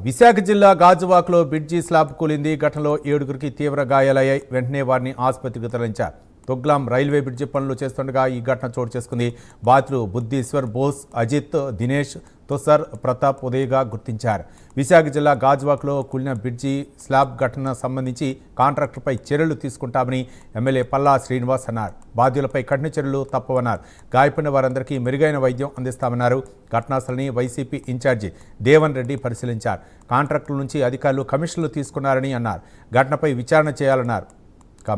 విశాఖ జిల్లా గాజువాకలో bridge slab కూలింది. ఘటనలో 7గురికి తీవ్ర గాయాలయ్యాయి. వెంటనే వారిని ఆసుపత్రికి తరలించారు. తొగ్లాం రైల్వే బ్రిడ్జి పనులు చేస్తుండగా ఈ ఘటన చోటు చేసుకుంది. బాధితులు బుద్ధీశ్వర్, బోస్, అజిత్, దినేష్, తుసర్, ప్రతాప్, ఉదయ్గా గుర్తించారు. విశాఖ జిల్లా గాజువాకలో కూలిన బ్రిడ్జి స్లాబ్ ఘటన సంబంధించి కాంట్రాక్టర్పై చర్యలు తీసుకుంటామని ఎమ్మెల్యే పల్లా శ్రీనివాస్ అన్నారు. బాధ్యులపై కఠిన చర్యలు తప్పవన్నారు. గాయపడిన వారందరికీ మెరుగైన వైద్యం అందిస్తామన్నారు. ఘటనాస్థలిని వైసీపీ ఇన్ఛార్జి దేవన్ రెడ్డి పరిశీలించారు. కాంట్రాక్టుల నుంచి అధికారులు కమిషన్లు తీసుకున్నారని అన్నారు. ఘటనపై విచారణ చేయాలన్నారు.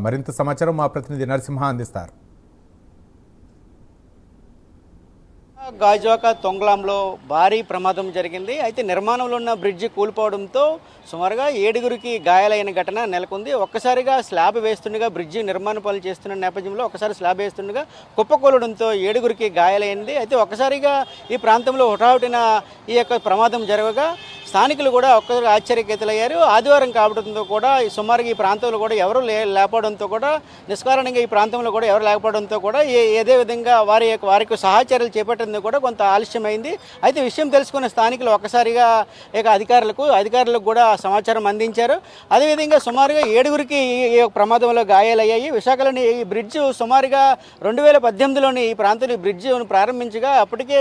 మరింత సమాచారం మా ప్రతినిధి నరసింహ అందిస్తారు. గాజువాక తొంగలాంలో భారీ ప్రమాదం జరిగింది. అయితే నిర్మాణంలో ఉన్న బ్రిడ్జి కూలిపోవడంతో సుమారుగా 7గురికి గాయాలైన ఘటన నెలకొంది. ఒక్కసారిగా స్లాబ్ వేస్తుండగా బ్రిడ్జి నిర్మాణ పనులు చేస్తున్న నేపథ్యంలో ఒకసారి స్లాబ్ వేస్తుండగా కుప్పకూలడంతో 7గురికి గాయాలైంది. అయితే ఒక్కసారిగా ఈ ప్రాంతంలో హుటాహుటిన ఈ యొక్క ప్రమాదం జరగగా స్థానికులు కూడా ఒక్కసారి ఆశ్చర్యకేతులయ్యారు. ఆదివారం కావడంతో కూడా సుమారుగా ఈ ప్రాంతంలో కూడా ఎవరు లేకపోవడంతో కూడా నిష్కారణంగా ఈ ప్రాంతంలో కూడా ఎవరు లేకపోవడంతో కూడా ఏదే విధంగా వారికి సహచర్యలు చేపట్టేందుకు కూడా కొంత ఆలస్యమైంది. అయితే విషయం తెలుసుకున్న స్థానికులు ఒక్కసారిగా ఇక అధికారులకు కూడా సమాచారం అందించారు. అదేవిధంగా సుమారుగా 7గురికి ఈ ప్రమాదంలో గాయాలయ్యాయి. విశాఖలోని ఈ బ్రిడ్జ్ సుమారుగా 2018లోని ఈ ప్రాంతంలో ఈ బ్రిడ్జ్ ప్రారంభించగా అప్పటికే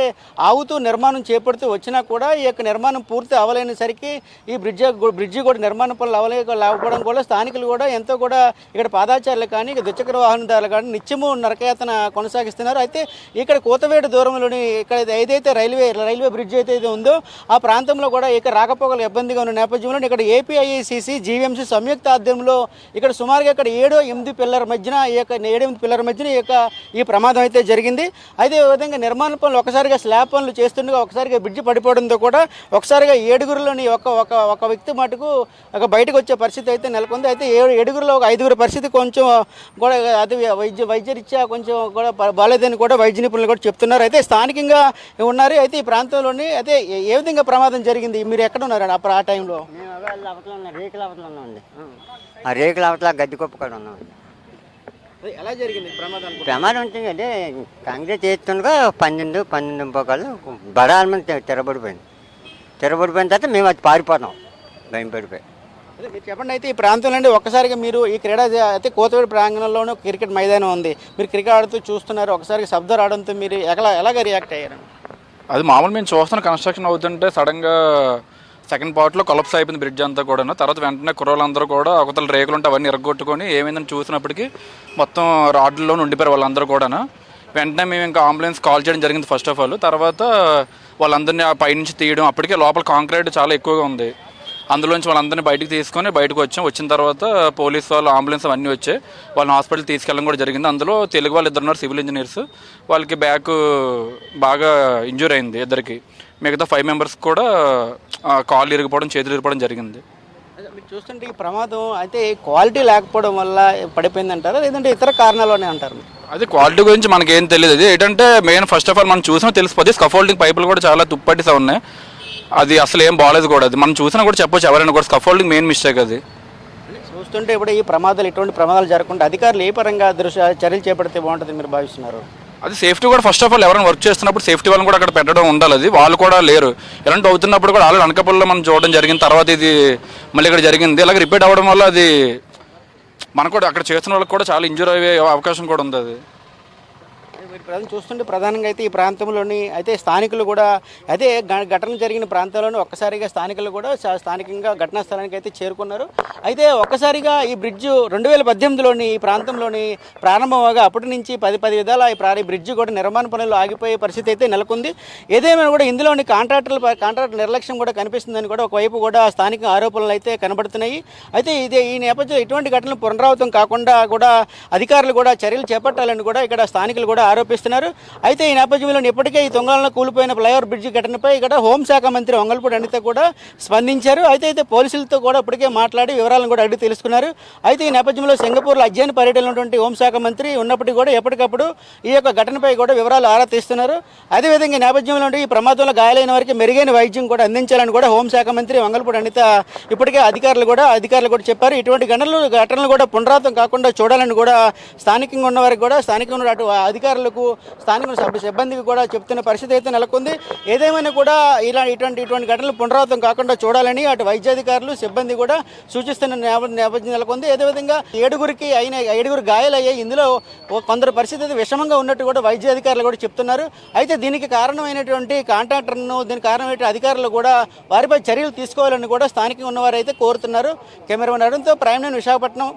ఆవుతూ నిర్మాణం చేపడుతూ వచ్చినా కూడా ఈ యొక్క నిర్మాణం పూర్తి అవలేనిసరికి ఈ బ్రిడ్జి కూడా నిర్మాణ పనులు లేకపోవడం కూడా స్థానికులు కూడా ఎంతో కూడా ఇక్కడ పాదాచారులు కానీ ద్విచక్ర వాహనదారులు కానీ నిత్యము నరకయాతన కొనసాగిస్తున్నారు. అయితే ఇక్కడ కూతవేడు దూరంలోని ఇక్కడ ఏదైతే రైల్వే బ్రిడ్జ్ అయితే ఉందో ఆ ప్రాంతంలో కూడా ఇక్కడ రాకపోకలు ఇబ్బందిగా ఉన్న నేపథ్యంలో ఇక్కడ ఏపీఐఏసీసీ జీవీఎంసీ సంయుక్త ఆధ్వర్యంలో ఇక్కడ సుమారుగా ఇక్కడ 7-8 పిల్లర్ మధ్యన ఈ ప్రమాదం అయితే జరిగింది. అయితే ఈ విధంగా నిర్మాణ పనులు ఒకసారిగా స్లాబ్ పనులు చేస్తుండగా ఒకసారిగా బ్రిడ్జి పడిపోవడంతో కూడా ఒకసారిగా 7గురిలోని ఒక వ్యక్తి మటుకు బయటకు వచ్చే పరిస్థితి అయితే నెలకొంది. అయితే 7గురిలో ఒక 5గురి పరిస్థితి కొంచెం కూడా అది వైద్యరీత్యా కొంచెం కూడా బాలేదని కూడా వైద్య నిపుణులు కూడా చెప్తున్నారు. అయితే స్థానికంగా ఉన్నారు. అయితే ఈ ప్రాంతంలోని అయితే ఏ విధంగా ప్రమాదం జరిగింది, మీరు ఎక్కడ ఉన్నారు అప్పుడు ఆ టైంలో? రేకుల అవతల ఉన్నామండి. ఆ రేకుల అవతల గడ్డి కుప్ప కూడా ఉన్నామండి. ఎలా జరిగింది ప్రమాదం? ప్రమాదం ఉంటుంది అంటే కాంగ్రెస్ చేస్తుండగా 12 పోకాలు బడాల మీద తిరబడిపోయిన తర్వాత మేము అది పారిపోతాం భయం పడిపోయి. మీరు చెప్పండి. అయితే ఈ ప్రాంతంలో ఒక్కసారిగా మీరు ఈ క్రీడా అయితే కోతవేడు ప్రాంగణంలోనూ క్రికెట్ మైదానం ఉంది, మీరు క్రికెట్ ఆడుతూ చూస్తున్నారు. ఒకసారి శబ్దం రావడంతో మీరు ఎలాగ రియాక్ట్ అయ్యారు? అది మామూలు మేము చూస్తున్న కన్స్ట్రక్షన్ అవుతుంటే సడన్గా సెకండ్ పార్ట్లో కొలప్స్ అయిపోయింది బ్రిడ్జ్ అంతా కూడా. తర్వాత వెంటనే కుర్రోళ్ళందరూ కూడా అవతల రేకులు ఉంటే అవన్నీ ఎరగొట్టుకొని ఏమైందని చూసినప్పటికీ మొత్తం రాడ్లలో ఉండిపోయారు వాళ్ళందరూ కూడా. వెంటనే మేము ఇంకా అంబులెన్స్ కాల్ చేయడం జరిగింది ఫస్ట్ ఆఫ్ ఆల్. తర్వాత వాళ్ళందరినీ ఆ పైనుంచి తీయడం, అప్పటికే లోపల కాంక్రీట్ చాలా ఎక్కువగా ఉంది. అందులోంచి వాళ్ళందరినీ బయటకు తీసుకొని బయటకు వచ్చిన తర్వాత పోలీసు వాళ్ళు, అంబులెన్స్ అవన్నీ వచ్చాయి. వాళ్ళని హాస్పిటల్ తీసుకెళ్ళడం కూడా జరిగింది. అందులో తెలుగు వాళ్ళు 2 ఉన్నారు, సివిల్ ఇంజనీర్స్. వాళ్ళకి బ్యాక్ బాగా ఇంజూర్ అయింది 2కి. మిగతా 5 మెంబర్స్ కూడా కాళ్ళు ఇరిగిపోవడం, చేతులు ఇరిగిపోవడం జరిగింది. మీరు చూస్తుంటే ఈ ప్రమాదం అయితే క్వాలిటీ లేకపోవడం వల్ల పడిపోయింది అంటారా, లేదంటే ఇతర కారణాలనే అంటారు? అది క్వాలిటీ గురించి మనకేం తెలియదు. అది ఏంటంటే మెయిన్ ఫస్ట్ ఆఫ్ ఆల్ మనం చూసినా తెలిసిపోతుంది. స్కఫోల్డింగ్ పైపులు కూడా చాలా తుప్పటిసా ఉన్నాయి. అది అసలు ఏం బాగాలేదు కూడా. అది మనం చూసినా కూడా చెప్పొచ్చు ఎవరైనా కూడా. స్కఫోల్డింగ్ మెయిన్ మిస్టేక్ అది. చూస్తుంటే ఇప్పుడు ఈ ప్రమాదాలు, ఇటువంటి ప్రమాదాలు జరగకుండా అధికారులు ఏ పరంగా చర్యలు చేపడితే బాగుంటుంది మీరు భావిస్తున్నారు? అది సేఫ్టీ కూడా ఫస్ట్ ఆఫ్ ఆల్ ఎవరైనా వర్క్ చేస్తున్నప్పుడు సేఫ్టీ వాళ్ళని కూడా అక్కడ పెట్టడం ఉండాలి. అది వాళ్ళు కూడా లేరు. ఇలాంటి అవుతున్నప్పుడు కూడా ఆల్రెడీ అనకాపల్లిలో మనం చూడడం జరిగింది. తర్వాత ఇది మళ్ళీ ఇక్కడ జరిగింది. ఇలాగ రిపీట్ అవ్వడం వల్ల అది మనకు కూడా అక్కడ చేస్తున్న వాళ్ళకి కూడా చాలా ఇంజూర్ అయ్యే అవకాశం కూడా ఉంది. అది చూస్తుంటే ప్రధానంగా అయితే ఈ ప్రాంతంలోని అయితే స్థానికులు కూడా అయితే ఘటన జరిగిన ప్రాంతాల్లోని ఒక్కసారిగా స్థానికులు కూడా స్థానికంగా ఘటనా స్థలానికి అయితే చేరుకున్నారు. అయితే ఒక్కసారిగా ఈ బ్రిడ్జ్ 2018లోని ఈ ప్రాంతంలోని ప్రారంభమవగా అప్పటి నుంచి 10 విధాల ఈ బ్రిడ్జ్ కూడా నిర్మాణ పనులు ఆగిపోయే పరిస్థితి అయితే నెలకొంది. ఏదేమైనా కూడా ఇందులోని కాంట్రాక్టర్ నిర్లక్ష్యం కూడా కనిపిస్తుందని కూడా ఒకవైపు కూడా స్థానిక ఆరోపణలు అయితే కనబడుతున్నాయి. అయితే ఈ నేపథ్యంలో ఇటువంటి ఘటనలు పునరావృతం కాకుండా కూడా అధికారులు కూడా చర్యలు చేపట్టాలని కూడా ఇక్కడ స్థానికులు కూడా ఆరోపిస్తున్నారు. అయితే ఈ నేపథ్యంలో ఇప్పటికే ఈ తొంగలలో కూలిపోయిన ఫ్లైఓవర్ బ్రిడ్జి ఘటనపై ఇక్కడ హోంశాఖ మంత్రి వంగల్పూడి అనిత కూడా స్పందించారు. అయితే పోలీసులతో కూడా ఇప్పటికే మాట్లాడి వివరాలను కూడా అడిగి తెలుసుకున్నారు. అయితే ఈ నేపథ్యంలో సింగపూర్లో అధ్యయన పర్యటనలో ఉన్నటువంటి హోంశాఖ మంత్రి ఉన్నప్పటికీ కూడా ఎప్పటికప్పుడు ఈ యొక్క ఘటనపై కూడా వివరాలు ఆరా తీస్తున్నారు. అదేవిధంగా నేపథ్యంలో ఈ ప్రమాదంలో గాయాలైన వారికి మెరుగైన వైద్యం కూడా అందించాలని కూడా హోంశాఖ మంత్రి వంగల్పూడి అనిత ఇప్పటికే అధికారులు కూడా చెప్పారు. ఇటువంటి ఘటనలు కూడా పునరావృతం కాకుండా చూడాలని కూడా స్థానికంగా ఉన్న వారికి కూడా స్థానికంగా ఉన్న అధికారులకు స్థానిక సిబ్బందికి కూడా చెప్తున్న పరిస్థితి అయితే నెలకొంది. ఏదేమైనా కూడా ఇటువంటి ఘటనలు పునరావృతం కాకుండా చూడాలని అటు వైద్యాధికారులు సిబ్బంది కూడా సూచిస్తున్న నేపథ్యం నెలకొంది. అదేవిధంగా ఏడుగురు గాయాలయ్యాయి. ఇందులో కొందరు పరిస్థితి అయితే విషమంగా ఉన్నట్టు కూడా వైద్యాధికారులు కూడా చెప్తున్నారు. అయితే దీనికి కారణమైనటువంటి కాంట్రాక్టర్ను, దీనికి కారణమైన అధికారులు కూడా వారిపై చర్యలు తీసుకోవాలని కూడా స్థానికంగా ఉన్నవారు అయితే కోరుతున్నారు. కెమెరామెన్ అరుణ్తో ప్రైమ్9 విశాఖపట్నం.